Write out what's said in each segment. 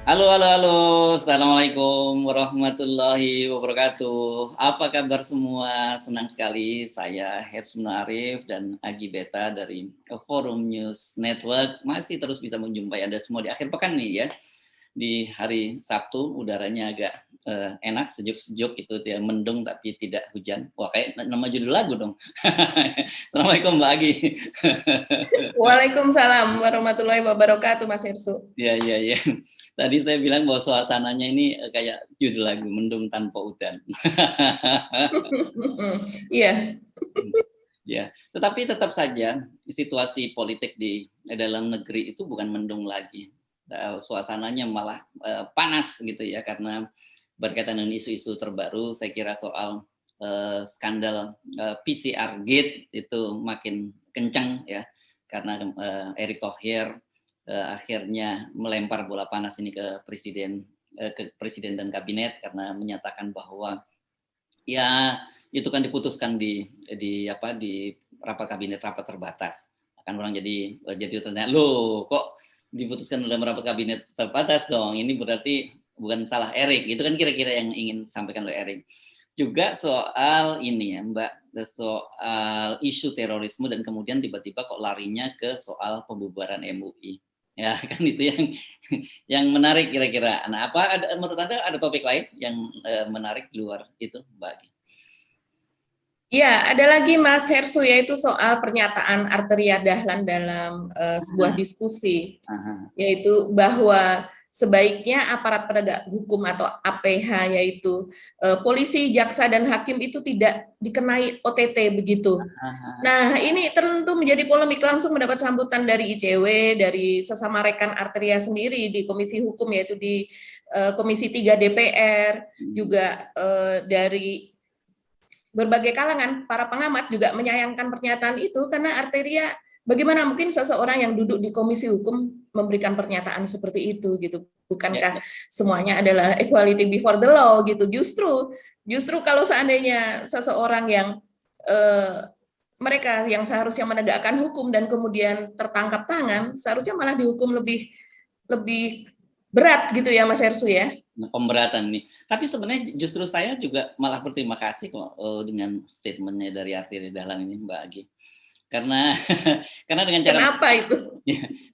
Halo, halo, halo. Assalamualaikum warahmatullahi wabarakatuh. Apa kabar semua? Senang sekali saya Hersman Arif dan Agi Beta dari Forum News Network masih terus bisa menjumpai Anda semua di akhir pekan nih ya. Di hari Sabtu udaranya agak enak, sejuk-sejuk itu ya, mendung tapi tidak hujan. Wah, kayak nama judul lagu dong. Assalamualaikum Mbak Agi. Waalaikumsalam warahmatullahi wabarakatuh, Mas Hersu. Ya. Tadi saya bilang bahwa suasananya ini kayak judul lagu Mendung Tanpa Hujan. Iya. Ya, tetapi tetap saja situasi politik di dalam negeri itu bukan mendung lagi. Suasananya malah panas gitu ya, karena berkaitan dengan isu-isu terbaru. Saya kira soal skandal PCR Gate itu makin kencang ya, karena Erick Thohir akhirnya melempar bola panas ini ke presiden dan kabinet, karena menyatakan bahwa ya itu kan diputuskan di rapat kabinet, rapat terbatas. Akan orang jadi tanya, loh kok diputuskan dalam rapat kabinet terbatas dong? Ini berarti bukan salah Erick. Itu kan kira-kira yang ingin disampaikan oleh Erick. Juga soal ini ya Mbak, soal isu terorisme, dan kemudian tiba-tiba kok larinya ke soal pembubaran MUI. Ya kan itu yang menarik kira-kira. Nah, menurut Anda ada topik lain yang menarik di luar itu, Mbak? Ya, ada lagi Mas Hersu, yaitu soal pernyataan Arteria Dahlan dalam sebuah diskusi, yaitu bahwa sebaiknya aparat penegak hukum atau APH, yaitu polisi, jaksa, dan hakim itu tidak dikenai OTT begitu. Nah, ini tentu menjadi polemik, langsung mendapat sambutan dari ICW, dari sesama rekan Arteria sendiri di Komisi Hukum, yaitu di Komisi 3 DPR, juga dari berbagai kalangan. Para pengamat juga menyayangkan pernyataan itu, karena Arteria, bagaimana mungkin seseorang yang duduk di Komisi Hukum memberikan pernyataan seperti itu gitu? Bukankah semuanya adalah equality before the law gitu? Justru kalau seandainya seseorang yang mereka yang seharusnya menegakkan hukum dan kemudian tertangkap tangan, seharusnya malah dihukum lebih berat gitu ya, Mas Hersu ya? Pemberatan nih. Tapi sebenarnya justru saya juga malah berterima kasih kok dengan statementnya dari Arteria Dahlan ini, Mbak Agi. Karena dengan cara Kenapa itu?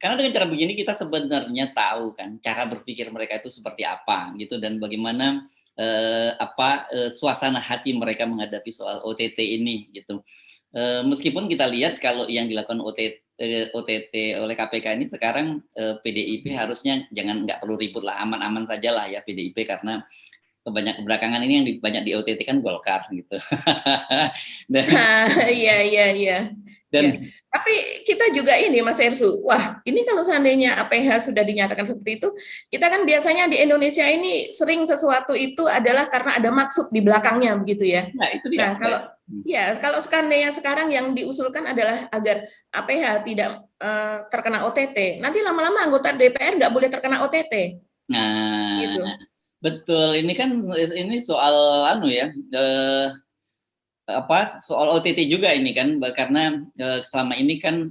Karena dengan cara begini kita sebenarnya tahu kan cara berpikir mereka itu seperti apa gitu, dan bagaimana suasana hati mereka menghadapi soal OTT ini gitu. Meskipun kita lihat kalau yang dilakukan OTT oleh KPK ini sekarang, PDIP harusnya nggak perlu ribut lah, aman-aman saja lah ya PDIP, karena belakangan ini yang banyak di OTT kan Golkar gitu. Iya. Tapi kita juga ini, Mas Ersu, wah ini kalau seandainya APH sudah dinyatakan seperti itu, kita kan biasanya di Indonesia ini sering sesuatu itu adalah karena ada maksud di belakangnya begitu ya. Nah, itu dia. Nah, kalau seandainya sekarang yang diusulkan adalah agar APH tidak terkena OTT, nanti lama-lama anggota DPR nggak boleh terkena OTT. Nah, gitu. Betul. Ini soal soal OTT juga ini kan, karena selama ini kan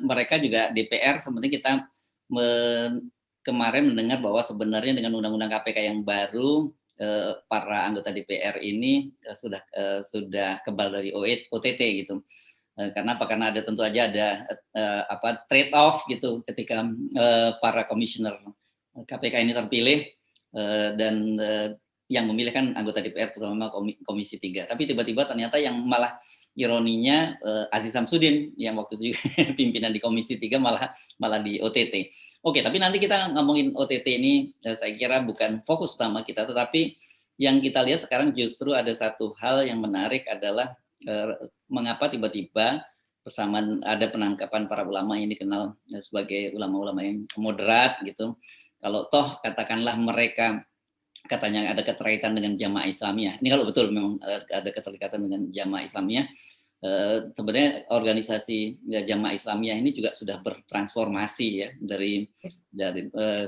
mereka juga DPR, sebenarnya kita kemarin mendengar bahwa sebenarnya dengan undang-undang KPK yang baru, para anggota DPR ini sudah kebal dari OTT gitu. Karena ada tentu aja ada trade off gitu ketika para komisioner KPK ini terpilih, dan yang memilih kan anggota DPR, terutama Komisi 3. Tapi tiba-tiba ternyata yang malah ironinya Aziz Samsudin yang waktu itu pimpinan di Komisi 3 malah di OTT. Oke, tapi nanti kita ngomongin OTT ini, saya kira bukan fokus utama kita, tetapi yang kita lihat sekarang justru ada satu hal yang menarik adalah mengapa tiba-tiba bersamaan ada penangkapan para ulama yang dikenal sebagai ulama-ulama yang moderat gitu. Kalau toh katakanlah mereka katanya ada keterkaitan dengan Jamaah Islamiyah. Ini kalau betul memang ada keterkaitan dengan Jamaah Islamiyah, sebenarnya organisasi Jamaah Islamiyah ini juga sudah bertransformasi ya, dari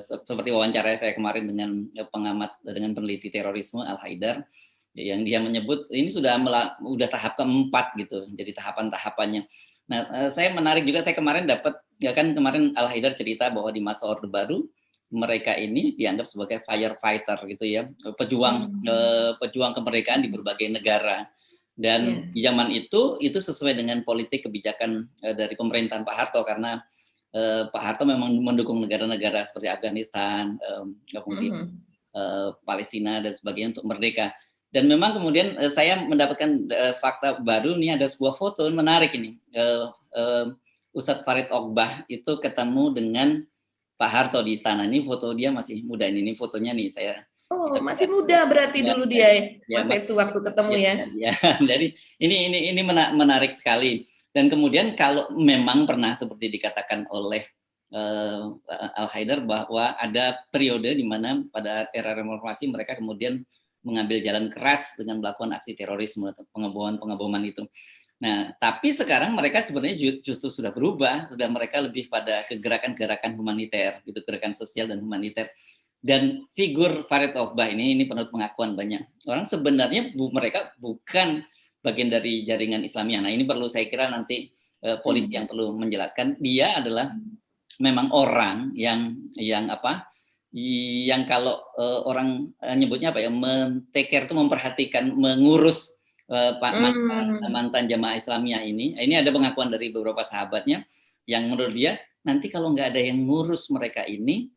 seperti wawancara saya kemarin dengan peneliti terorisme Al Haidar, yang dia menyebut ini sudah tahap keempat gitu, jadi tahapan-tahapannya. Nah, saya menarik juga, saya kemarin dapat, ya kan kemarin Al Haidar cerita bahwa di masa Orde Baru mereka ini dianggap sebagai firefighter gitu ya, pejuang kemerdekaan di berbagai negara. Dan di zaman itu sesuai dengan politik kebijakan dari pemerintahan Pak Harto, karena Pak Harto memang mendukung negara-negara seperti Afghanistan, kemudian Palestina dan sebagainya untuk merdeka. Dan memang kemudian saya mendapatkan fakta baru nih, ada sebuah foto menarik ini. Ustadz Farid Ogbah itu ketemu dengan Pak Harto di istana. Ini foto dia masih muda, ini fotonya nih saya. Oh, masih muda berarti dulu dia, Mas Hersu, waktu ketemu ya. Jadi ini menarik sekali. Dan kemudian kalau memang pernah seperti dikatakan oleh Al-Haidar bahwa ada periode di mana pada era reformasi mereka kemudian mengambil jalan keras dengan melakukan aksi terorisme, pengeboman itu. Nah, tapi sekarang mereka sebenarnya justru sudah berubah, sudah mereka lebih pada gerakan-gerakan humaniter, gitu, gerakan sosial dan humaniter. Dan figur Farid Ogbah ini penurut pengakuan banyak orang, sebenarnya mereka bukan bagian dari jaringan Islamiyah. Nah, ini perlu saya kira nanti polisi yang perlu menjelaskan. Dia adalah memang orang yang kalau orang nyebutnya men-take care itu memperhatikan, mengurus mantan jamaah Islamiyah ini ada pengakuan dari beberapa sahabatnya yang menurut dia nanti kalau nggak ada yang ngurus mereka ini,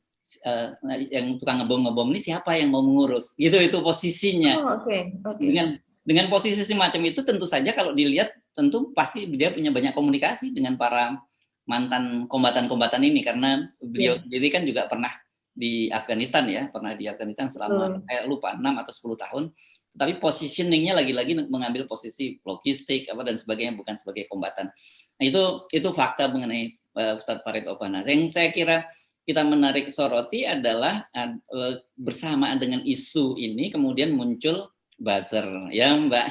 yang tukang ngebom ini siapa yang mau mengurus? Itu posisinya. Dengan posisi semacam itu tentu saja kalau dilihat tentu pasti dia punya banyak komunikasi dengan para mantan kombatan-kombatan ini, karena beliau sendiri kan juga pernah di Afghanistan selama saya lupa 6 atau 10 tahun. Tapi positioningnya lagi-lagi mengambil posisi logistik dan sebagainya, bukan sebagai kombatan. Nah, itu fakta mengenai Ustadz Farid Ogbah. Nah, yang saya kira kita menarik soroti adalah bersamaan dengan isu ini kemudian muncul buzzer ya Mbak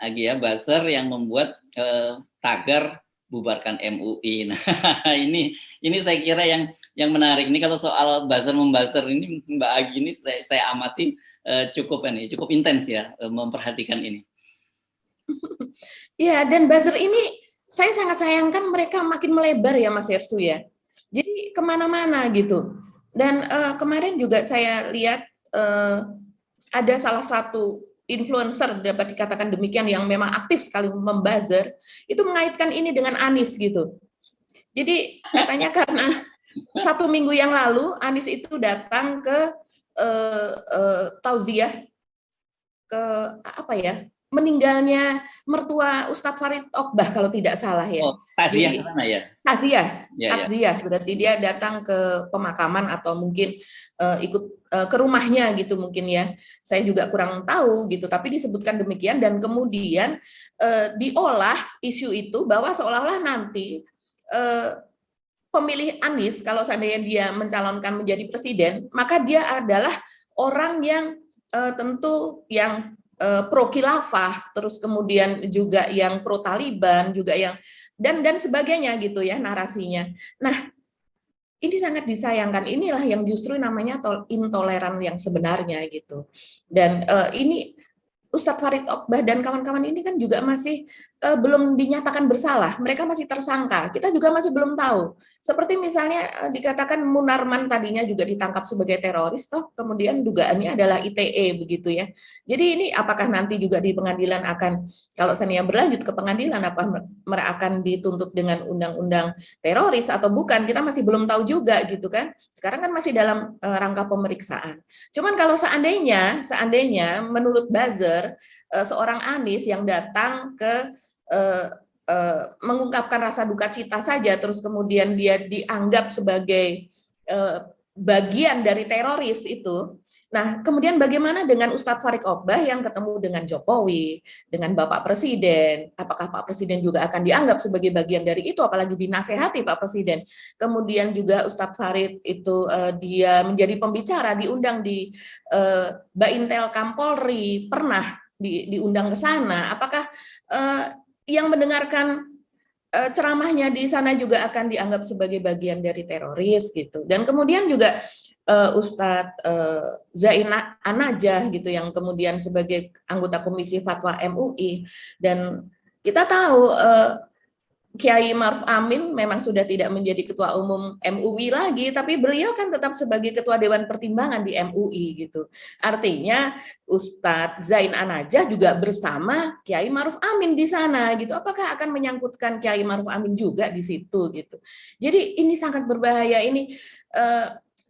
Agia, buzzer yang membuat tagar bubarkan MUI. Nah, ini saya kira yang menarik. Ini kalau soal buzzer ini Mbak Agi ini saya amati cukup intens ya memperhatikan ini. Ya, dan buzzer ini saya sangat sayangkan mereka makin melebar ya Mas Hersu ya. Jadi kemana-mana gitu. Dan kemarin juga saya lihat ada salah satu influencer, dapat dikatakan demikian, yang memang aktif sekali membuzzer, itu mengaitkan ini dengan Anies gitu. Jadi katanya karena 1 minggu yang lalu Anies itu datang ke tauziah meninggalnya mertua Ustadz Farid Ogbah kalau tidak salah ya. Oh, takziah ke sana ya? Takziah, berarti dia datang ke pemakaman atau mungkin ikut ke rumahnya gitu mungkin ya. Saya juga kurang tahu gitu, tapi disebutkan demikian dan kemudian diolah isu itu bahwa seolah-olah nanti pemilih Anies kalau seandainya dia mencalonkan menjadi presiden, maka dia adalah orang yang tentu yang pro khilafah, terus kemudian juga yang pro Taliban, juga yang dan sebagainya gitu ya narasinya. Nah, ini sangat disayangkan. Inilah yang justru namanya intoleran yang sebenarnya gitu. Dan ini Ustadz Farid Ogbah dan kawan-kawan ini kan juga masih belum dinyatakan bersalah. Mereka masih tersangka. Kita juga masih belum tahu. Seperti misalnya dikatakan Munarman tadinya juga ditangkap sebagai teroris, toh kemudian dugaannya adalah ITE begitu ya. Jadi ini apakah nanti juga di pengadilan akan, kalau seandainya berlanjut ke pengadilan, apa mereka akan dituntut dengan undang-undang teroris atau bukan? Kita masih belum tahu juga gitu kan. Sekarang kan masih dalam rangka pemeriksaan. Cuman kalau seandainya menurut buzzer seorang Anies yang datang ke mengungkapkan rasa duka cita saja, terus kemudian dia dianggap sebagai bagian dari teroris itu. Nah, kemudian bagaimana dengan Ustadz Farid Ogbah yang ketemu dengan Jokowi, dengan Bapak Presiden? Apakah Pak Presiden juga akan dianggap sebagai bagian dari itu, apalagi dinasehati Pak Presiden? Kemudian juga Ustadz Farid itu dia menjadi pembicara, diundang di Baintel Kampolri, pernah diundang ke sana. Apakah yang mendengarkan ceramahnya di sana juga akan dianggap sebagai bagian dari teroris gitu? Dan kemudian juga Ustadz Zain An-Najah gitu yang kemudian sebagai anggota Komisi Fatwa MUI, dan kita tahu Kiai Ma'ruf Amin memang sudah tidak menjadi ketua umum MUI lagi, tapi beliau kan tetap sebagai ketua Dewan Pertimbangan di MUI gitu. Artinya Ustadz Zain An-Najah juga bersama Kiai Ma'ruf Amin di sana gitu. Apakah akan menyangkutkan Kiai Ma'ruf Amin juga di situ gitu. Jadi ini sangat berbahaya, ini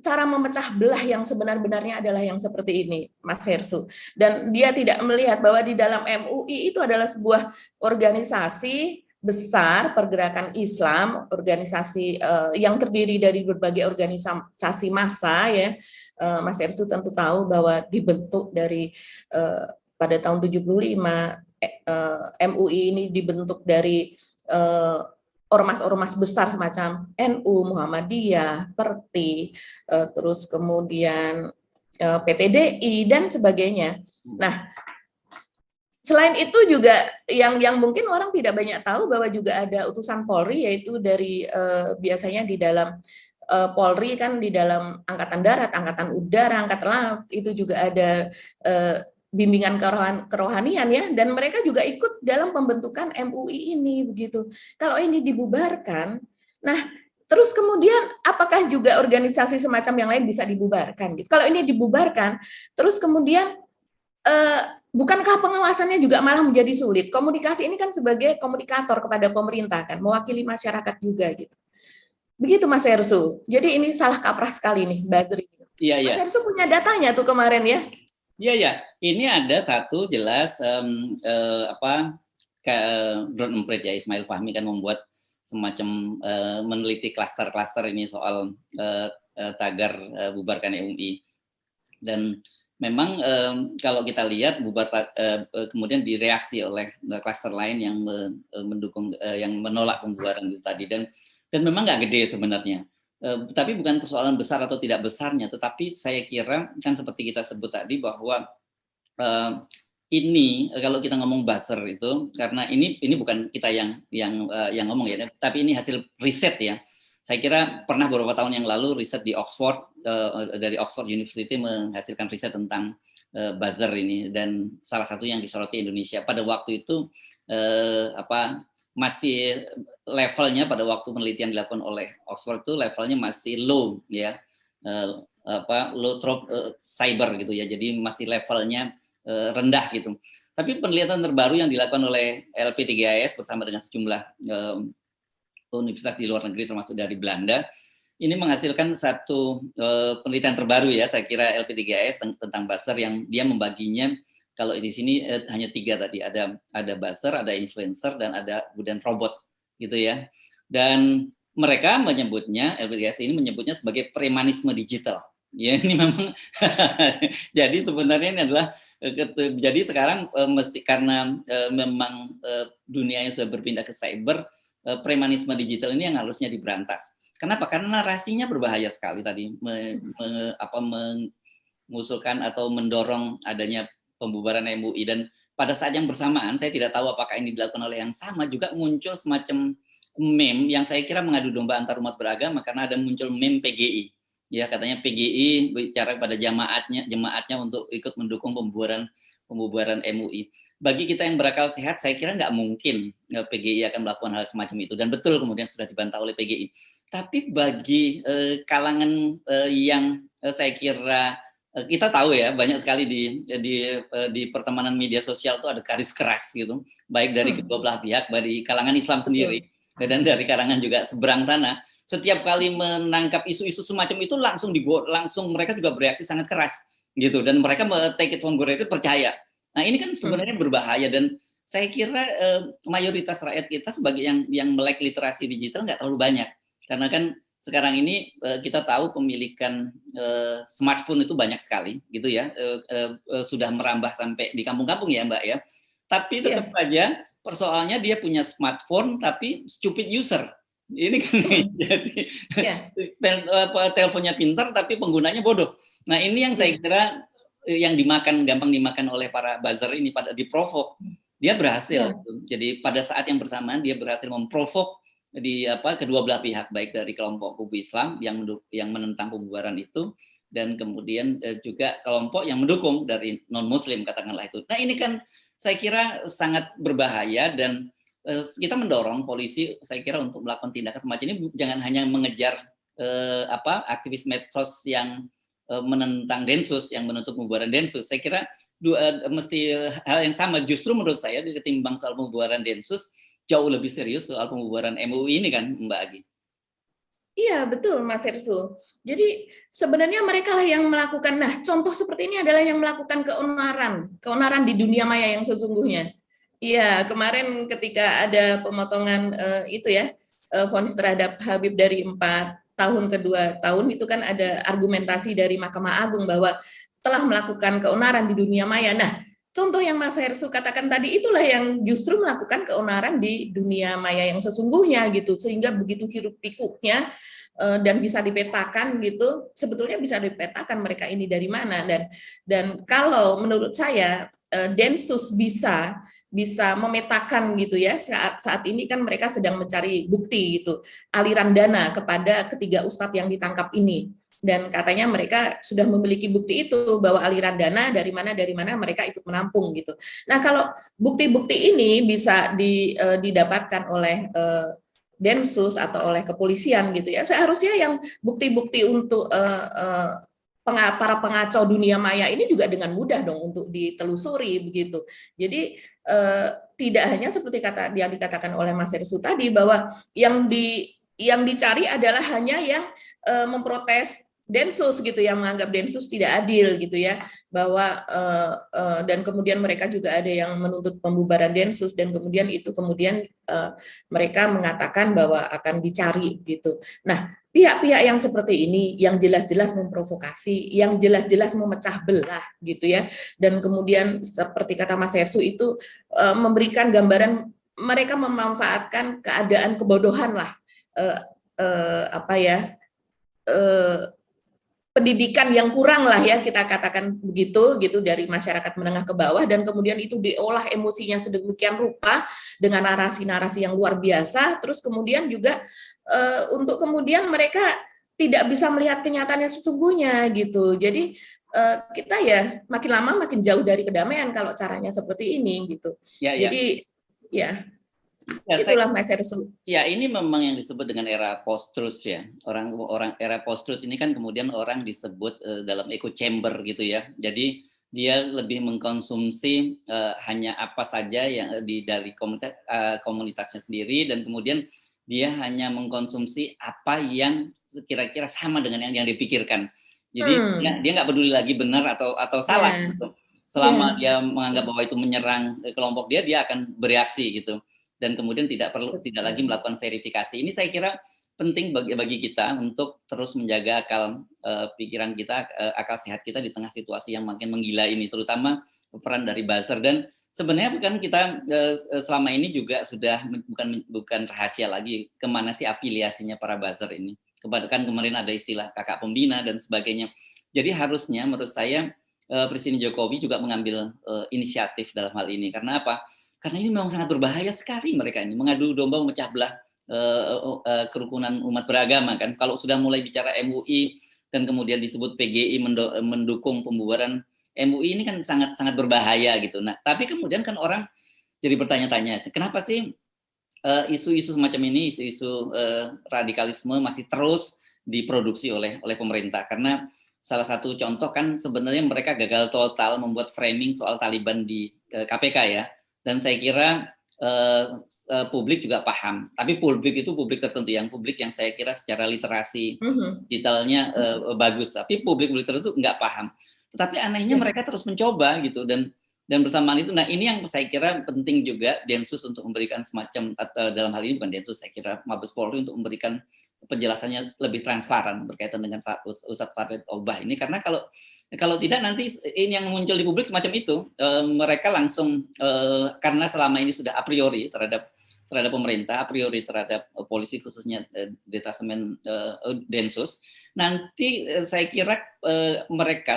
cara memecah belah yang sebenar-benarnya adalah yang seperti ini, Mas Hersu. Dan dia tidak melihat bahwa di dalam MUI itu adalah sebuah organisasi besar, pergerakan Islam, organisasi yang terdiri dari berbagai organisasi massa ya. Mas Ersu tentu tahu bahwa dibentuk dari pada tahun 75 MUI ini dibentuk dari ormas-ormas besar semacam NU, Muhammadiyah, Perti, terus kemudian PTDI dan sebagainya. Nah, selain itu juga yang mungkin orang tidak banyak tahu bahwa juga ada utusan Polri, yaitu dari biasanya di dalam Polri kan di dalam Angkatan Darat, Angkatan Udara, Angkatan Laut itu juga ada bimbingan kerohanian ya, dan mereka juga ikut dalam pembentukan MUI ini begitu. Kalau ini dibubarkan, nah terus kemudian apakah juga organisasi semacam yang lain bisa dibubarkan gitu? Kalau ini dibubarkan, terus kemudian bukankah pengawasannya juga malah menjadi sulit? Komunikasi ini kan sebagai komunikator kepada pemerintah kan, mewakili masyarakat juga gitu. Begitu Mas Hersu. Jadi ini salah kaprah sekali nih buzzer ini. Iya, Mas Hersu punya datanya tuh kemarin ya? Iya, ya. Ini ada satu jelas Drone Emprit ya, Ismail Fahmi kan membuat semacam meneliti klaster-klaster ini soal tagar bubarkan MUI. Dan memang kalau kita lihat kemudian direaksi oleh klaster lain yang mendukung, yang menolak pembubaran itu tadi, dan memang nggak gede sebenarnya. Tapi bukan persoalan besar atau tidak besarnya, tetapi saya kira kan seperti kita sebut tadi bahwa ini kalau kita ngomong buzzer itu, karena ini bukan kita yang ngomong ya, tapi ini hasil riset ya. Saya kira pernah beberapa tahun yang lalu riset di Oxford, dari Oxford University menghasilkan riset tentang buzzer ini, dan salah satu yang disoroti Indonesia pada waktu itu masih levelnya pada waktu penelitian dilakukan oleh Oxford itu levelnya masih low ya, low threat cyber gitu ya, jadi masih levelnya rendah gitu. Tapi penelitian terbaru yang dilakukan oleh LP3S bersama dengan sejumlah universitas di luar negeri termasuk dari Belanda, ini menghasilkan satu penelitian terbaru ya, saya kira LP3S tentang buzzer, yang dia membaginya kalau di sini hanya 3 tadi, ada buzzer, ada influencer, dan ada kemudian robot gitu ya. Dan mereka menyebutnya, LP3S ini menyebutnya sebagai premanisme digital. Ya, ini memang jadi sebenarnya ini adalah jadi sekarang mesti karena memang dunianya sudah berpindah ke cyber, premanisme digital ini yang harusnya diberantas. Kenapa? Karena narasinya berbahaya sekali tadi, mengusulkan atau mendorong adanya pembubaran MUI, dan pada saat yang bersamaan saya tidak tahu apakah ini dilakukan oleh yang sama, juga muncul semacam meme yang saya kira mengadu domba antar umat beragama, karena ada muncul meme PGI. Ya, katanya PGI bicara pada jemaatnya untuk ikut mendukung pembubaran MUI. Bagi kita yang berakal sehat, saya kira nggak mungkin PGI akan melakukan hal semacam itu, dan betul kemudian sudah dibantah oleh PGI. Tapi bagi kalangan yang saya kira kita tahu ya, banyak sekali di pertemanan media sosial itu ada garis keras gitu, baik dari kedua belah pihak, dari kalangan Islam sendiri dan dari kalangan juga seberang sana. Setiap kali menangkap isu-isu semacam itu langsung mereka juga bereaksi sangat keras gitu, dan mereka take it for granted, percaya. Nah, ini kan sebenarnya berbahaya, dan saya kira mayoritas rakyat kita sebagai yang melek literasi digital nggak terlalu banyak, karena kan sekarang ini kita tahu pemilikan smartphone itu banyak sekali gitu ya, sudah merambah sampai di kampung-kampung ya Mbak ya. Tapi tetap saja persoalannya dia punya smartphone tapi stupid user. Ini kan jadi teleponnya pintar tapi penggunanya bodoh. Nah, ini yang saya kira yang gampang dimakan oleh para buzzer ini, pada diprovok. Dia berhasil. Jadi pada saat yang bersamaan dia berhasil memprovok kedua belah pihak, baik dari kelompok kubu Islam yang menentang pembubaran itu, dan kemudian juga kelompok yang mendukung dari non Muslim katakanlah itu. Nah, ini kan saya kira sangat berbahaya, dan kita mendorong polisi, saya kira untuk melakukan tindakan semacam ini jangan hanya mengejar aktivis medsos yang menentang Densus, yang menuntut pembubaran Densus. Saya kira mesti hal yang sama. Justru menurut saya ketimbang soal pembubaran Densus, jauh lebih serius soal pembubaran MUI ini kan, Mbak Agi. Iya, betul Mas Ersu. Jadi sebenarnya mereka lah yang melakukan, nah contoh seperti ini adalah yang melakukan keonaran di dunia maya yang sesungguhnya. Iya, kemarin ketika ada pemotongan vonis terhadap Habib dari 4 tahun ke 2 tahun, itu kan ada argumentasi dari Mahkamah Agung bahwa telah melakukan keonaran di dunia maya. Nah, contoh yang Mas Hersu katakan tadi itulah yang justru melakukan keonaran di dunia maya yang sesungguhnya gitu, sehingga begitu hiruk pikuknya dan bisa dipetakan gitu, sebetulnya bisa dipetakan mereka ini dari mana. Dan kalau menurut saya Densus bisa memetakan gitu ya, saat ini kan mereka sedang mencari bukti gitu, aliran dana kepada ketiga ustadz yang ditangkap ini. Dan katanya mereka sudah memiliki bukti itu bahwa aliran dana dari mana mereka ikut menampung gitu. Nah, kalau bukti-bukti ini bisa didapatkan oleh Densus atau oleh kepolisian gitu ya, seharusnya yang bukti-bukti untuk para pengacau dunia maya ini juga dengan mudah dong untuk ditelusuri begitu. Jadi tidak hanya seperti yang dikatakan oleh Mas Hersu tadi bahwa yang dicari adalah hanya yang memprotes Densus gitu, yang menganggap Densus tidak adil gitu ya, bahwa dan kemudian mereka juga ada yang menuntut pembubaran Densus, dan kemudian mereka mengatakan bahwa akan dicari gitu. Nah, pihak-pihak yang seperti ini yang jelas-jelas memprovokasi, yang jelas-jelas memecah belah gitu ya, dan kemudian seperti kata Mas Hersu itu memberikan gambaran mereka memanfaatkan keadaan kebodohan lah, pendidikan yang kurang lah ya, kita katakan begitu gitu, dari masyarakat menengah ke bawah, dan kemudian itu diolah emosinya sedemikian rupa dengan narasi-narasi yang luar biasa, terus kemudian juga untuk kemudian mereka tidak bisa melihat kenyataannya sesungguhnya gitu. Jadi kita ya makin lama makin jauh dari kedamaian kalau caranya seperti ini gitu. Jadi ya itulah Mas Hersu. Ya, ini memang yang disebut dengan era post-truth ya. Orang era post-truth ini kan kemudian orang disebut dalam echo chamber gitu ya. Jadi dia lebih mengkonsumsi hanya apa saja yang dari komunitasnya sendiri, dan kemudian dia hanya mengkonsumsi apa yang kira-kira sama dengan yang dipikirkan. Jadi dia nggak peduli lagi benar atau salah gitu. Selama dia menganggap bahwa itu menyerang kelompok dia akan bereaksi gitu. Dan kemudian tidak lagi melakukan verifikasi. Ini saya kira penting bagi kita untuk terus menjaga pikiran kita, akal sehat kita di tengah situasi yang makin menggila ini, terutama peran dari buzzer. Dan sebenarnya bukan kita selama ini juga sudah bukan rahasia lagi kemana sih afiliasinya para buzzer ini. Kan kemarin ada istilah kakak pembina dan sebagainya. Jadi harusnya menurut saya Presiden Jokowi juga mengambil inisiatif dalam hal ini. Karena apa? Karena ini memang sangat berbahaya sekali mereka ini, mengadu domba memecah belah kerukunan umat beragama kan. Kalau sudah mulai bicara MUI dan kemudian disebut PGI mendukung pembubaran MUI, ini kan sangat berbahaya gitu. Nah, tapi kemudian kan orang jadi bertanya-tanya, kenapa sih isu-isu semacam ini, isu-isu radikalisme masih terus diproduksi oleh pemerintah? Karena salah satu contoh kan sebenarnya mereka gagal total membuat framing soal Taliban di KPK ya. Dan saya kira publik juga paham, tapi publik itu publik tertentu, publik yang saya kira secara literasi digitalnya bagus, tapi publik tertentu nggak paham. Tetapi anehnya mereka terus mencoba gitu, dan bersamaan itu, nah ini yang saya kira penting juga Densus untuk memberikan semacam, dalam hal ini bukan Densus, saya kira Mabes Polri untuk memberikan penjelasannya lebih transparan berkaitan dengan Ustadz Farid Obah ini, karena kalau tidak nanti ini yang muncul di publik semacam itu, mereka langsung karena selama ini sudah a priori terhadap pemerintah, a priori terhadap polisi khususnya detasemen Densus, nanti saya kira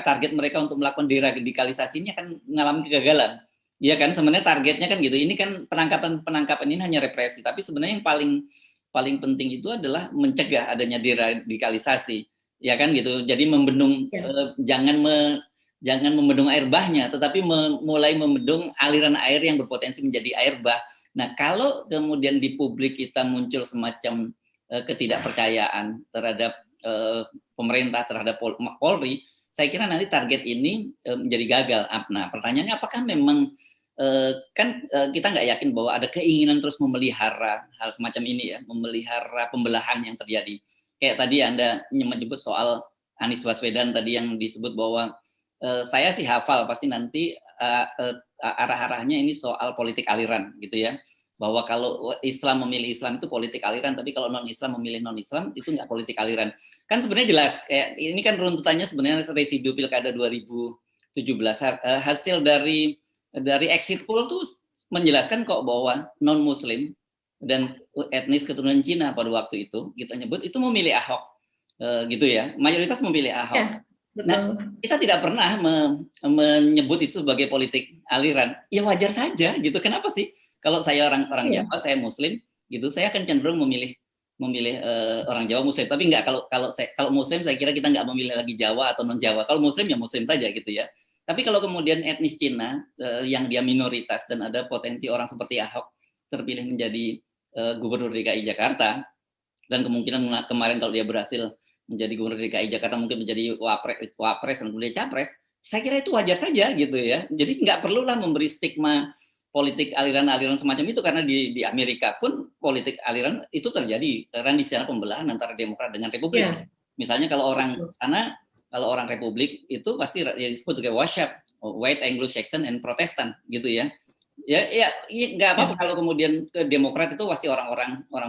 target mereka untuk melakukan deradikalisasi ini akan mengalami kegagalan. Iya kan, sebenarnya targetnya kan gitu. Ini kan penangkapan ini hanya represi, tapi sebenarnya yang paling penting itu adalah mencegah adanya deradikalisasi, ya kan gitu. Jadi membendung, jangan membendung air bahnya, tetapi mulai membendung aliran air yang berpotensi menjadi air bah. Nah, kalau kemudian di publik kita muncul semacam ketidakpercayaan terhadap pemerintah, terhadap Polri, saya kira nanti target ini menjadi gagal. Nah, pertanyaannya apakah memang kita nggak yakin bahwa ada keinginan terus memelihara hal semacam ini ya, memelihara pembelahan yang terjadi. Kayak tadi Anda menyebut soal Anies Baswedan tadi yang disebut bahwa saya sih hafal pasti nanti arah-arahnya ini soal politik aliran gitu ya, bahwa kalau Islam memilih Islam itu politik aliran, tapi kalau non-Islam memilih non-Islam itu nggak politik aliran. Kan sebenarnya jelas, kayak ini kan runtutannya sebenarnya residu Pilkada 2017, hasil dari exit poll tuh menjelaskan kok bahwa non-Muslim dan etnis keturunan Cina pada waktu itu kita nyebut itu memilih Ahok, gitu ya, mayoritas memilih Ahok. Ya. Betul. Nah, kita tidak pernah menyebut itu sebagai politik aliran. Ya wajar saja gitu. Kenapa sih? Kalau saya orang Jawa, saya Muslim, gitu, saya akan cenderung memilih orang Jawa Muslim. Tapi enggak, kalau Muslim saya kira kita nggak memilih lagi Jawa atau non Jawa. Kalau Muslim ya Muslim saja gitu ya. Tapi kalau kemudian etnis Cina yang dia minoritas dan ada potensi orang seperti Ahok terpilih menjadi gubernur DKI Jakarta, dan kemungkinan kemarin kalau dia berhasil menjadi gubernur DKI Jakarta mungkin menjadi wapres dan kemudian capres, saya kira itu wajar saja gitu ya. Jadi nggak perlulah memberi stigma politik aliran-aliran semacam itu, karena di Amerika pun politik aliran itu terjadi karena di sana pembelahan antara Demokrat dengan Republik. Yeah. Misalnya kalau orang sana, kalau orang Republik itu pasti disebut sebagai WASH, White, Anglo-Saxon, and Protestant gitu ya. Ya nggak apa-apa kalau kemudian ke Demokrat itu pasti orang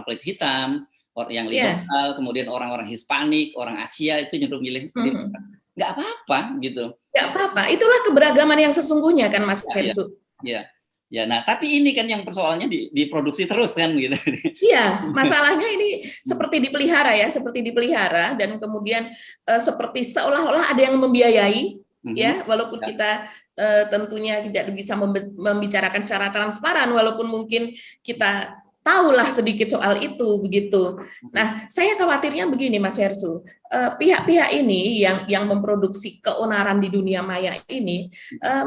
kulit hitam, yang liberal, kemudian orang-orang Hispanik, orang Asia itu cenderung milih Demokrat. Nggak apa-apa gitu. Nggak apa-apa. Itulah keberagaman yang sesungguhnya kan, Mas Hersu. Iya. Ya, nah tapi ini kan yang persoalannya diproduksi terus kan gitu. Iya, masalahnya ini seperti dipelihara dan kemudian seperti seolah-olah ada yang membiayai, ya, walaupun kita tentunya tidak bisa membicarakan secara transparan, walaupun mungkin kita tahulah sedikit soal itu begitu. Nah, saya khawatirnya begini, Mas Hersu, pihak-pihak ini yang memproduksi keonaran di dunia maya ini,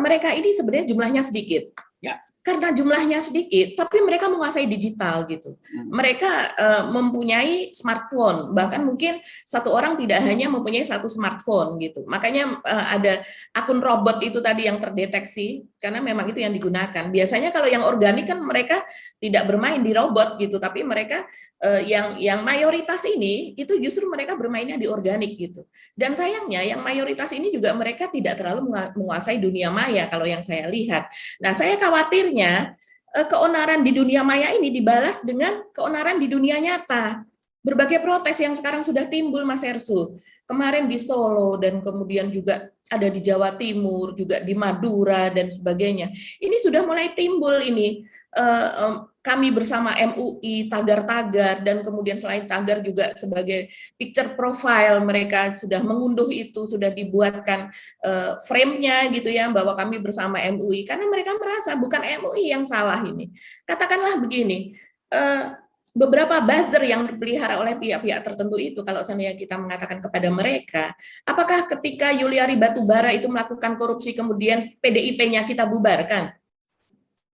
mereka ini sebenarnya jumlahnya sedikit. Ya. Karena jumlahnya sedikit, tapi mereka menguasai digital gitu. Mereka mempunyai smartphone, bahkan mungkin satu orang tidak hanya mempunyai satu smartphone gitu. Makanya ada akun robot itu tadi yang terdeteksi, karena memang itu yang digunakan. Biasanya kalau yang organik kan mereka tidak bermain di robot gitu, tapi mereka yang mayoritas ini itu justru mereka bermainnya di organik gitu. Dan sayangnya yang mayoritas ini juga mereka tidak terlalu menguasai dunia maya kalau yang saya lihat. Nah, saya khawatirnya keonaran di dunia maya ini dibalas dengan keonaran di dunia nyata. Berbagai protes yang sekarang sudah timbul, Mas Hersu. Kemarin di Solo dan kemudian juga ada di Jawa Timur, juga di Madura dan sebagainya. Ini sudah mulai timbul ini. Kami bersama MUI, tagar-tagar, dan kemudian selain tagar juga sebagai picture profile, mereka sudah mengunduh itu, sudah dibuatkan frame-nya gitu ya, bahwa kami bersama MUI, karena mereka merasa bukan MUI yang salah ini. Katakanlah begini, beberapa buzzer yang dipelihara oleh pihak-pihak tertentu itu, kalau seandainya kita mengatakan kepada mereka, apakah ketika Yuliari Batubara itu melakukan korupsi kemudian PDIP-nya kita bubarkan?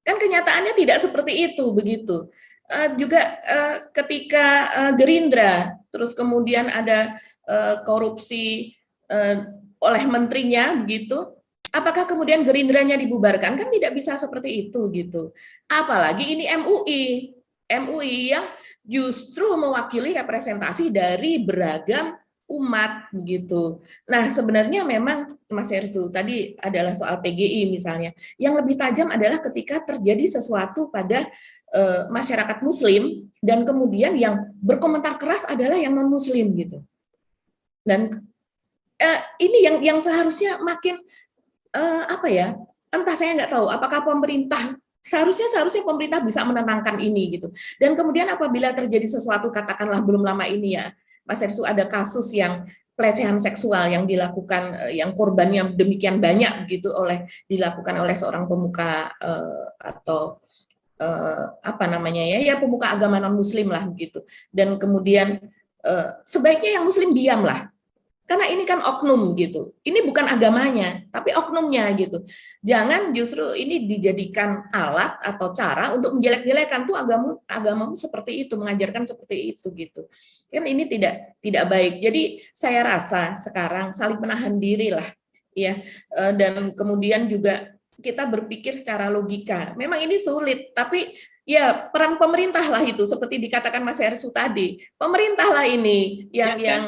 Kan kenyataannya tidak seperti itu, begitu. Juga ketika Gerindra, terus kemudian ada korupsi oleh menterinya, begitu. Apakah kemudian Gerindranya dibubarkan? Kan tidak bisa seperti itu, gitu. Apalagi ini MUI yang justru mewakili representasi dari beragam umat begitu. Nah, sebenarnya memang Mas Hersu tadi adalah soal PGI misalnya. Yang lebih tajam adalah ketika terjadi sesuatu pada masyarakat Muslim dan kemudian yang berkomentar keras adalah yang non Muslim gitu. Dan ini yang seharusnya makin entah, saya nggak tahu apakah pemerintah seharusnya pemerintah bisa menenangkan ini gitu. Dan kemudian apabila terjadi sesuatu, katakanlah belum lama ini ya, Mas Hersu, ada kasus yang pelecehan seksual yang dilakukan, yang korbannya demikian banyak gitu dilakukan oleh seorang pemuka atau pemuka agama non Muslim lah begitu. Dan kemudian sebaiknya yang Muslim diam lah. Karena ini kan oknum gitu. Ini bukan agamanya, tapi oknumnya gitu. Jangan justru ini dijadikan alat atau cara untuk menjelek-jelekan tuh agamamu seperti itu, mengajarkan seperti itu gitu. Kan ini tidak baik. Jadi saya rasa sekarang saling menahan diri lah, ya. Dan kemudian juga kita berpikir secara logika. Memang ini sulit, tapi ya peran pemerintah lah itu seperti dikatakan Mas Hersu tadi. Pemerintah lah ini Ya kan? yang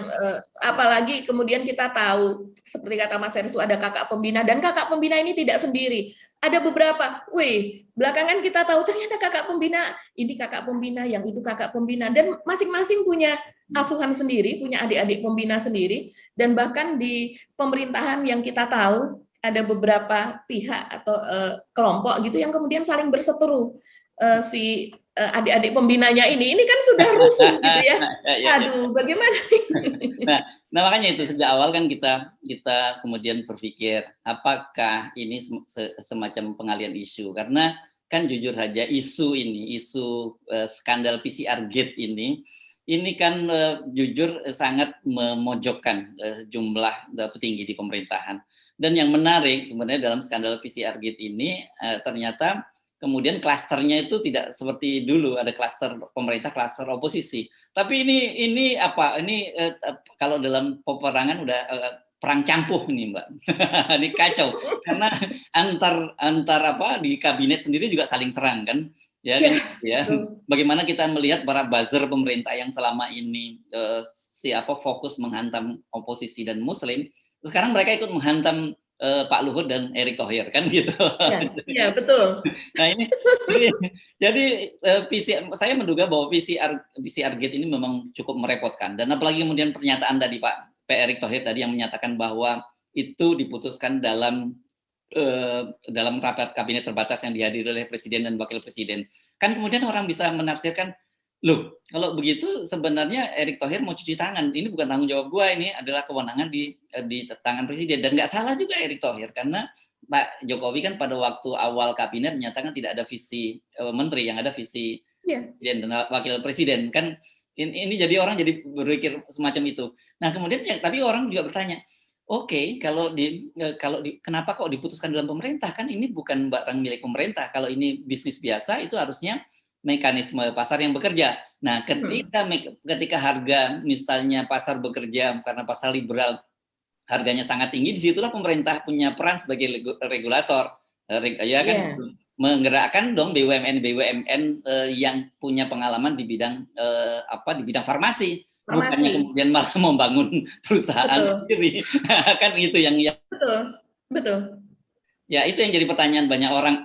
apalagi kemudian kita tahu seperti kata Mas Hersu ada kakak pembina dan kakak pembina ini tidak sendiri. Ada beberapa, belakangan kita tahu ternyata kakak pembina, ini kakak pembina, yang itu kakak pembina, dan masing-masing punya asuhan sendiri, punya adik-adik pembina sendiri, dan bahkan di pemerintahan yang kita tahu ada beberapa pihak atau kelompok gitu yang kemudian saling berseteru. Si adik-adik pembinanya ini kan sudah rusuh gitu ya. Aduh, bagaimana ini? Nah makanya itu sejak awal kan kita kemudian berpikir apakah ini semacam pengalian isu, karena kan jujur saja isu skandal PCR Gate ini kan jujur sangat memojokkan jumlah petinggi di pemerintahan. Dan yang menarik sebenarnya dalam skandal PCR Gate ini ternyata kemudian klasternya itu tidak seperti dulu, ada klaster pemerintah, klaster oposisi. Tapi ini apa? Ini kalau dalam peperangan udah perang campuh ini, Mbak. Ini kacau karena antar apa di kabinet sendiri juga saling serang kan. Ya kan ya. Bagaimana kita melihat para buzzer pemerintah yang selama ini fokus menghantam oposisi dan muslim, sekarang mereka ikut menghantam Pak Luhut dan Erick Thohir kan gitu. Ya betul. Nah ini jadi saya menduga bahwa PCR Gate ini memang cukup merepotkan, dan apalagi kemudian pernyataan tadi Pak Erick Thohir tadi yang menyatakan bahwa itu diputuskan dalam rapat kabinet terbatas yang dihadiri oleh presiden dan wakil presiden. Kan kemudian orang bisa menafsirkan, loh kalau begitu sebenarnya Erick Thohir mau cuci tangan, ini bukan tanggung jawab gua, ini adalah kewenangan di tangan presiden. Dan nggak salah juga Erick Thohir, karena Pak Jokowi kan pada waktu awal kabinet menyatakan tidak ada visi menteri, yang ada visi presiden dan wakil presiden kan. Ini jadi orang jadi berpikir semacam itu. Nah kemudian tapi orang juga bertanya, oke, kenapa kok diputuskan dalam pemerintah, kan ini bukan barang milik pemerintah. Kalau ini bisnis biasa itu harusnya mekanisme pasar yang bekerja. Nah, ketika harga misalnya pasar bekerja karena pasar liberal harganya sangat tinggi, disitulah pemerintah punya peran sebagai regulator, ya kan, menggerakkan dong BUMN yang punya pengalaman di bidang di bidang farmasi. Bukannya kemudian malah membangun perusahaan sendiri. Kan itu yang betul. Ya itu yang jadi pertanyaan banyak orang.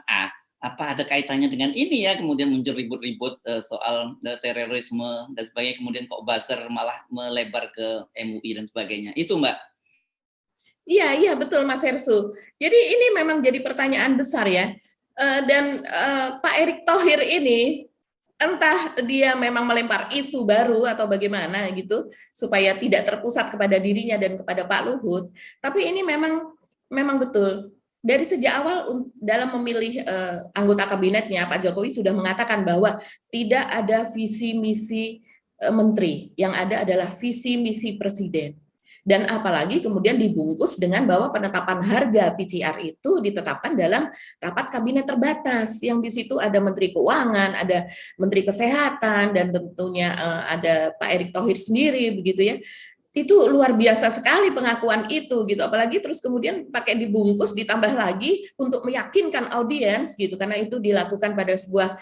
Apa ada kaitannya dengan ini ya, kemudian muncul ribut-ribut soal terorisme dan sebagainya, kemudian kok buzzer malah melebar ke MUI dan sebagainya. Itu Mbak. Iya betul Mas Hersu. Jadi ini memang jadi pertanyaan besar ya. Dan Pak Erick Thohir ini entah dia memang melempar isu baru atau bagaimana gitu supaya tidak terpusat kepada dirinya dan kepada Pak Luhut. Tapi ini memang betul. Dari sejak awal dalam memilih anggota kabinetnya, Pak Jokowi sudah mengatakan bahwa tidak ada visi misi menteri, yang ada adalah visi misi presiden. Dan apalagi kemudian dibungkus dengan bahwa penetapan harga PCR itu ditetapkan dalam rapat kabinet terbatas, yang di situ ada Menteri Keuangan, ada Menteri Kesehatan, dan tentunya ada Pak Erick Thohir sendiri begitu ya. Itu luar biasa sekali pengakuan itu gitu, apalagi terus kemudian pakai dibungkus ditambah lagi untuk meyakinkan audiens gitu, karena itu dilakukan pada sebuah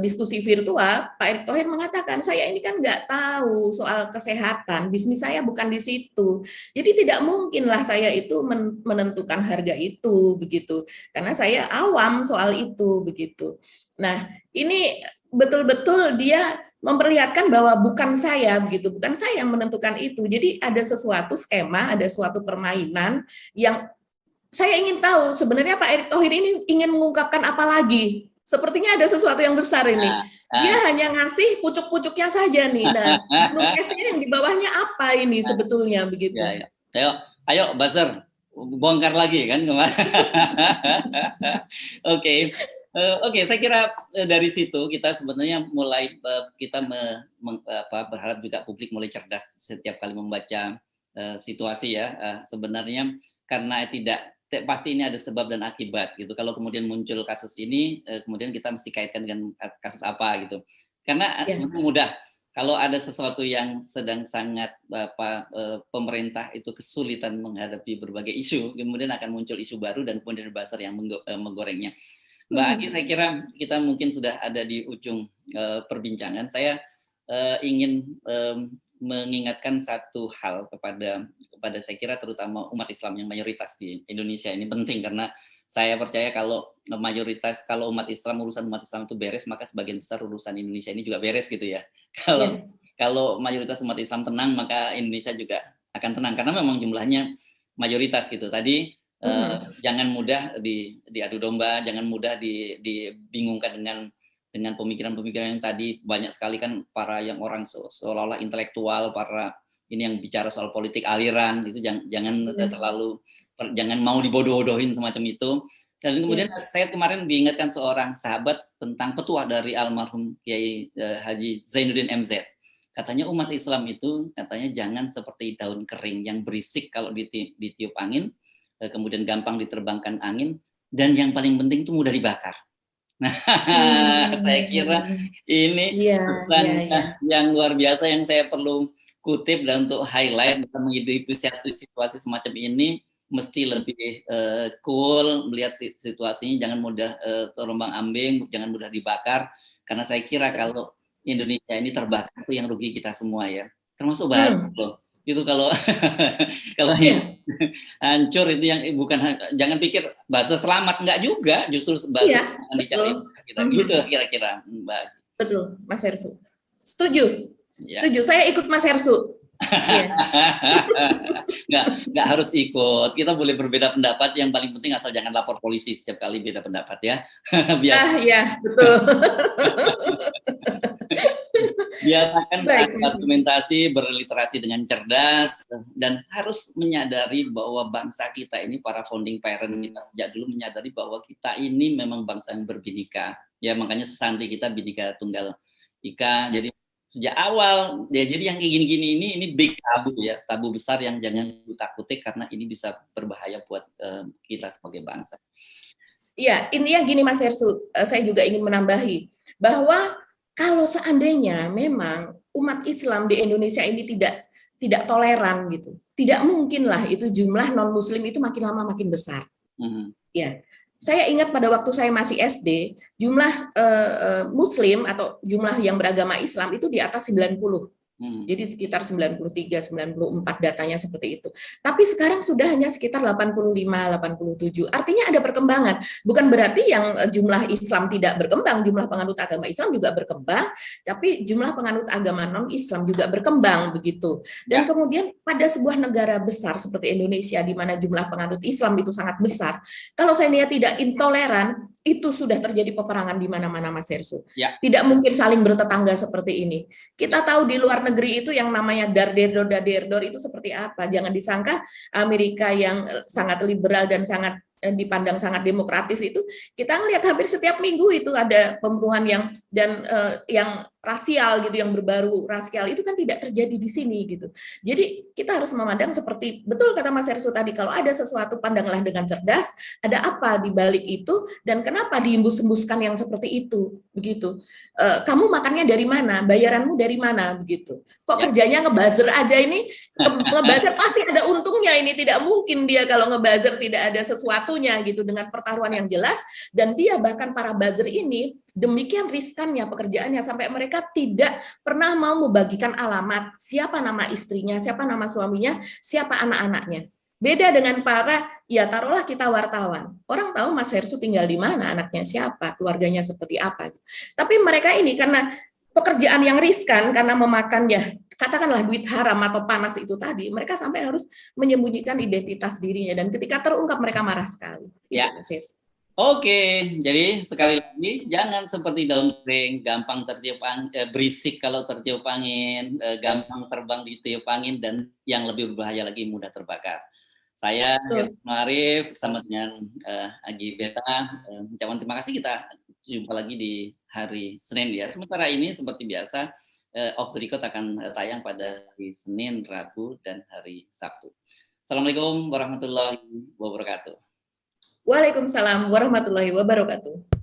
diskusi virtual. Pak Erick Thohir mengatakan, saya ini kan nggak tahu soal kesehatan, bisnis saya bukan di situ, jadi tidak mungkinlah saya itu menentukan harga itu begitu, karena saya awam soal itu begitu. Nah ini betul-betul dia memperlihatkan bahwa bukan saya begitu, bukan saya yang menentukan itu. Jadi ada sesuatu skema, ada suatu permainan yang saya ingin tahu sebenarnya Pak Erick Thohir ini ingin mengungkapkan apa lagi. Sepertinya ada sesuatu yang besar ini. Dia hanya ngasih pucuk-pucuknya saja nih. Nah, yang di bawahnya apa ini sebetulnya begitu. Ya. Ayo buzzer, bongkar lagi kan kemarin. Oke, saya kira dari situ kita sebenarnya mulai berharap juga publik mulai cerdas setiap kali membaca situasi ya. Sebenarnya karena pasti ini ada sebab dan akibat gitu. Kalau kemudian muncul kasus ini, kemudian kita mesti kaitkan dengan kasus apa gitu. Karena sebenarnya mudah. Kalau ada sesuatu yang sedang sangat pemerintah itu kesulitan menghadapi berbagai isu, kemudian akan muncul isu baru dan kemudian buzzer yang menggorengnya. Mbak Agi, saya kira kita mungkin sudah ada di ujung perbincangan. Saya ingin mengingatkan satu hal kepada saya kira terutama umat Islam yang mayoritas di Indonesia ini penting, karena saya percaya kalau umat Islam, urusan umat Islam itu beres, maka sebagian besar urusan Indonesia ini juga beres gitu ya. Kalau mayoritas umat Islam tenang, maka Indonesia juga akan tenang, karena memang jumlahnya mayoritas gitu. Tadi jangan mudah diadu domba, jangan mudah dibingungkan dengan pemikiran-pemikiran yang tadi. Banyak sekali kan para yang orang seolah-olah intelektual, para ini yang bicara soal politik aliran, itu jangan mau dibodoh-bodohin semacam itu. Dan kemudian saya kemarin diingatkan seorang sahabat tentang petuah dari almarhum Kiai Haji Zainuddin MZ. Katanya umat Islam itu katanya jangan seperti daun kering yang berisik kalau ditiup angin, kemudian gampang diterbangkan angin, dan yang paling penting itu mudah dibakar. Nah, saya kira ini pesan yang luar biasa yang saya perlu kutip dan untuk highlight dalam menghidupi situasi semacam ini. Mesti lebih cool melihat situasinya, jangan mudah terombang-ambing, jangan mudah dibakar, karena saya kira kalau Indonesia ini terbakar itu yang rugi kita semua ya, termasuk baru loh. Itu kalau hancur itu yang jangan pikir bahasa selamat, enggak juga, justru bahasa yang dicari kita gitu kira-kira Mbak. Betul, Mas Hersu. Setuju. Saya ikut Mas Hersu. Nggak harus ikut, kita boleh berbeda pendapat, yang paling penting asal jangan lapor polisi setiap kali beda pendapat ya. Iya, betul. Biasakan berargumentasi, berliterasi dengan cerdas, dan harus menyadari bahwa bangsa kita ini, para founding parent kita sejak dulu menyadari bahwa kita ini memang bangsa yang berbhinneka. Ya makanya sesanti kita Bhinneka Tunggal Ika. Jadi sejak awal ya, jadi yang kayak gini-gini ini big tabu ya, tabu besar yang jangan ditakut-takuti, karena ini bisa berbahaya buat kita sebagai bangsa. Iya, intinya gini Mas Hersu, saya juga ingin menambahi bahwa kalau seandainya memang umat Islam di Indonesia ini tidak toleran gitu, tidak mungkinlah itu jumlah non Muslim itu makin lama makin besar. Ya. Saya ingat pada waktu saya masih SD, jumlah Muslim atau jumlah yang beragama Islam itu di atas 90. Jadi sekitar 93, 94 datanya seperti itu. Tapi sekarang sudah hanya sekitar 85, 87. Artinya ada perkembangan. Bukan berarti yang jumlah Islam tidak berkembang, jumlah penganut agama Islam juga berkembang, tapi jumlah penganut agama non-Islam juga berkembang begitu. Dan kemudian pada sebuah negara besar seperti Indonesia di mana jumlah penganut Islam itu sangat besar, kalau saya lihat tidak intoleran, itu sudah terjadi peperangan di mana-mana Mas Hersu. Tidak mungkin saling bertetangga seperti ini. Kita tahu di luar negeri itu yang namanya darderdor itu seperti apa. Jangan disangka Amerika yang sangat liberal dan sangat dipandang sangat demokratis itu, kita ngelihat hampir setiap minggu itu ada pembunuhan yang rasial gitu, yang berbaru rasial itu kan tidak terjadi di sini gitu. Jadi kita harus memandang seperti betul kata Mas Hersu tadi, kalau ada sesuatu pandanglah dengan cerdas, ada apa di balik itu dan kenapa diembus-embuskan yang seperti itu begitu. Kamu makannya dari mana? Bayaranmu dari mana begitu. Kok kerjanya ngebuzzer aja ini? Ngebuzzer pasti ada untungnya ini, tidak mungkin dia kalau ngebuzzer tidak ada sesuatunya gitu, dengan pertaruhan yang jelas. Dan dia bahkan para buzzer ini demikian riskannya pekerjaannya sampai mereka tidak pernah mau membagikan alamat, siapa nama istrinya, siapa nama suaminya, siapa anak-anaknya. Beda dengan para, ya taruhlah kita wartawan. Orang tahu Mas Hersu tinggal di mana, anaknya siapa, keluarganya seperti apa. Tapi mereka ini karena pekerjaan yang riskan, karena memakan ya katakanlah duit haram atau panas itu tadi, mereka sampai harus menyembunyikan identitas dirinya, dan ketika terungkap mereka marah sekali. Ya. Oke, jadi sekali lagi jangan seperti daun kering, gampang tertiup angin, berisik kalau tertiup angin, gampang terbang ditiup angin, dan yang lebih berbahaya lagi mudah terbakar. Saya Arif sama dengan Agi Beta ucapkan terima kasih. Kita jumpa lagi di hari Senin ya. Sementara ini seperti biasa off the record akan tayang pada hari Senin, Rabu, dan hari Sabtu. Assalamualaikum warahmatullahi wabarakatuh. Waalaikumsalam warahmatullahi wabarakatuh.